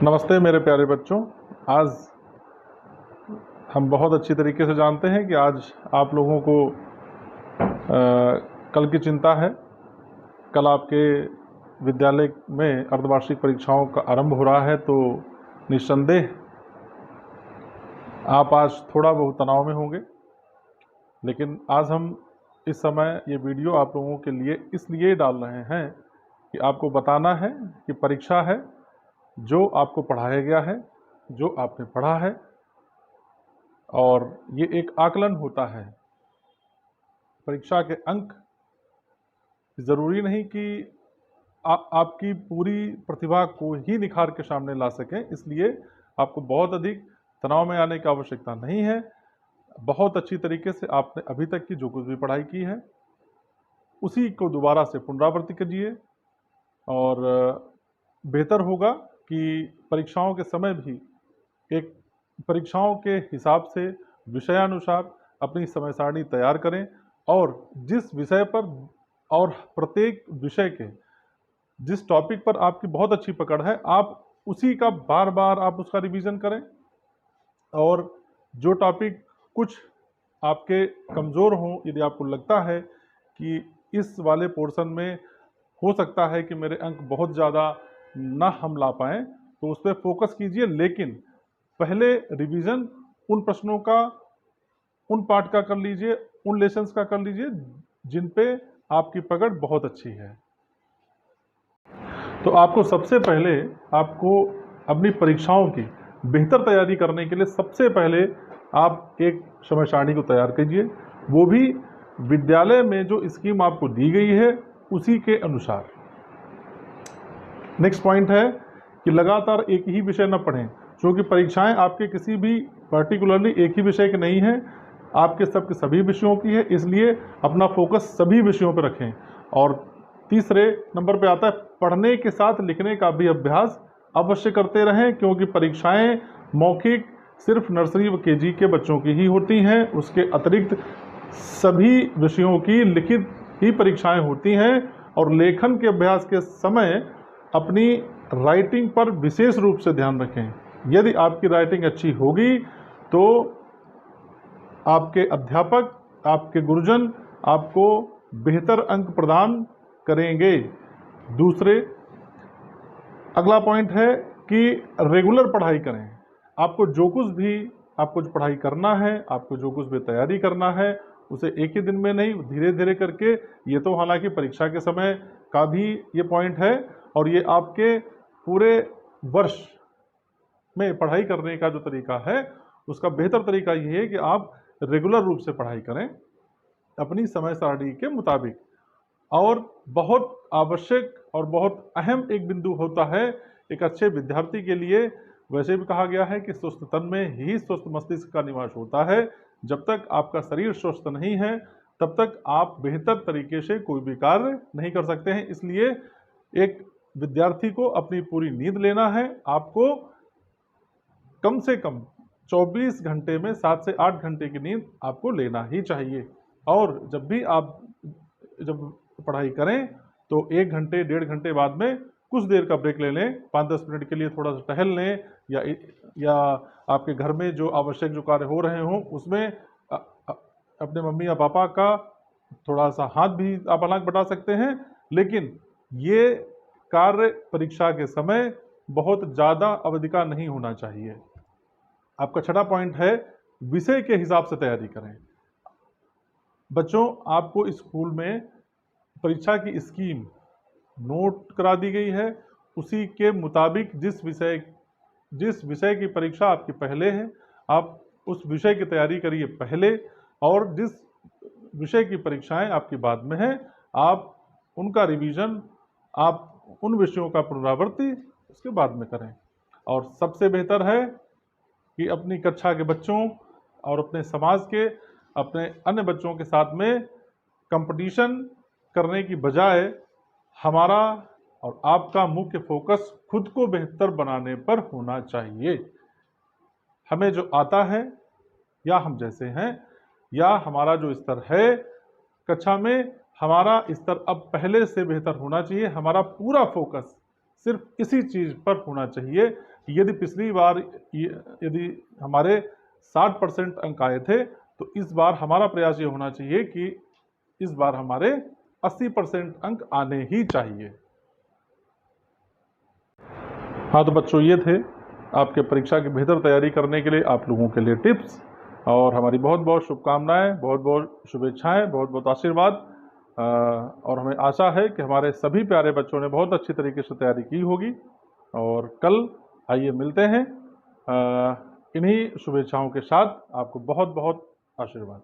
नमस्ते मेरे प्यारे बच्चों। आज हम बहुत अच्छी तरीके से जानते हैं कि आज आप लोगों को कल की चिंता है। कल आपके विद्यालय में अर्धवार्षिक परीक्षाओं का आरंभ हो रहा है, तो निस्संदेह आप आज थोड़ा बहुत तनाव में होंगे। लेकिन आज हम इस समय ये वीडियो आप लोगों के लिए इसलिए डाल रहे हैं कि आपको बताना है कि परीक्षा है, जो आपको पढ़ाया गया है, जो आपने पढ़ा है, और ये एक आकलन होता है। परीक्षा के अंक ज़रूरी नहीं कि आपकी पूरी प्रतिभा को ही निखार के सामने ला सकें, इसलिए आपको बहुत अधिक तनाव में आने की आवश्यकता नहीं है। बहुत अच्छी तरीके से आपने अभी तक की जो कुछ भी पढ़ाई की है उसी को दोबारा से पुनरावृत्ति कीजिए, और बेहतर होगा कि परीक्षाओं के समय भी एक परीक्षाओं के हिसाब से विषयानुसार अपनी समय सारणी तैयार करें, और जिस विषय पर और प्रत्येक विषय के जिस टॉपिक पर आपकी बहुत अच्छी पकड़ है, आप उसी का बार बार आप उसका रिवीजन करें। और जो टॉपिक कुछ आपके कमज़ोर हों, यदि आपको लगता है कि इस वाले पोर्शन में हो सकता है कि मेरे अंक बहुत ज़्यादा ना हम ला पाएँ, तो उस पर फोकस कीजिए। लेकिन पहले रिवीजन उन प्रश्नों का, उन पार्ट का कर लीजिए, उन लेसन्स का कर लीजिए जिन पे आपकी पकड़ बहुत अच्छी है। तो आपको सबसे पहले अपनी परीक्षाओं की बेहतर तैयारी करने के लिए सबसे पहले आप एक समय सारणी को तैयार कीजिए, वो भी विद्यालय में जो स्कीम आपको दी गई है उसी के अनुसार। नेक्स्ट पॉइंट है कि लगातार एक ही विषय न पढ़ें, क्योंकि परीक्षाएं आपके किसी भी पर्टिकुलरली एक ही विषय की नहीं है, आपके सबके सभी विषयों की है, इसलिए अपना फोकस सभी विषयों पर रखें। और तीसरे नंबर पे आता है पढ़ने के साथ लिखने का भी अभ्यास अवश्य करते रहें, क्योंकि परीक्षाएं मौखिक सिर्फ नर्सरी व केजी के बच्चों की ही होती हैं। उसके अतिरिक्त सभी विषयों की लिखित ही परीक्षाएं होती हैं, और लेखन के अभ्यास के समय अपनी राइटिंग पर विशेष रूप से ध्यान रखें। यदि आपकी राइटिंग अच्छी होगी तो आपके अध्यापक, आपके गुरुजन आपको बेहतर अंक प्रदान करेंगे। अगला पॉइंट है कि रेगुलर पढ़ाई करें। आपको जो पढ़ाई करना है, आपको जो कुछ भी तैयारी करना है, उसे एक ही दिन में नहीं, धीरे धीरे करके। ये तो हालांकि परीक्षा के समय का भी ये पॉइंट है, और ये आपके पूरे वर्ष में पढ़ाई करने का जो तरीका है उसका बेहतर तरीका ये है कि आप रेगुलर रूप से पढ़ाई करें अपनी समय सारणी के मुताबिक। और बहुत आवश्यक और बहुत अहम एक बिंदु होता है एक अच्छे विद्यार्थी के लिए, वैसे भी कहा गया है कि स्वस्थ तन में ही स्वस्थ मस्तिष्क का निवास होता है। जब तक आपका शरीर स्वस्थ नहीं है तब तक आप बेहतर तरीके से कोई भी कार्य नहीं कर सकते हैं। इसलिए एक विद्यार्थी को अपनी पूरी नींद लेना है। आपको कम से कम 24 घंटे में 7 से 8 घंटे की नींद आपको लेना ही चाहिए। और जब भी आप पढ़ाई करें तो 1 घंटे 1.5 घंटे बाद में कुछ देर का ब्रेक ले लें, 5-10 मिनट के लिए थोड़ा सा टहल लें, या आपके घर में जो आवश्यक जो कार्य हो रहे हों उसमें अपने मम्मी या पापा का थोड़ा सा हाथ भी आप हाथ बटा सकते हैं। लेकिन ये कार्य परीक्षा के समय बहुत ज़्यादा अवधि का नहीं होना चाहिए। आपका छठा पॉइंट है विषय के हिसाब से तैयारी करें। बच्चों, आपको स्कूल में परीक्षा की स्कीम नोट करा दी गई है, उसी के मुताबिक जिस विषय की परीक्षा आपकी पहले है, आप उस विषय की तैयारी करिए पहले, और जिस विषय की परीक्षाएं आपकी बाद में है आप उनका रिवीजन, आप उन विषयों का पुनरावृत्ति उसके बाद में करें। और सबसे बेहतर है कि अपनी कक्षा के बच्चों और अपने समाज के, अपने अन्य बच्चों के साथ में कंपटीशन करने की बजाय हमारा और आपका मुख्य फोकस खुद को बेहतर बनाने पर होना चाहिए। हमें जो आता है, या हम जैसे हैं, या हमारा जो स्तर है कक्षा में, हमारा स्तर अब पहले से बेहतर होना चाहिए। हमारा पूरा फोकस सिर्फ इसी चीज़ पर होना चाहिए कि यदि पिछली बार यदि हमारे 60% अंक आए थे, तो इस बार हमारा प्रयास ये होना चाहिए कि इस बार हमारे 80% अंक आने ही चाहिए। हाँ, तो बच्चों, ये थे आपके परीक्षा की बेहतर तैयारी करने के लिए आप लोगों के लिए टिप्स, और हमारी बहुत बहुत शुभकामनाएं, बहुत बहुत शुभेच्छाएं, बहुत बहुत आशीर्वाद। और हमें आशा है कि हमारे सभी प्यारे बच्चों ने बहुत अच्छी तरीके से तैयारी की होगी। और कल आइए मिलते हैं इन्हीं शुभेच्छाओं के साथ। आपको बहुत बहुत आशीर्वाद।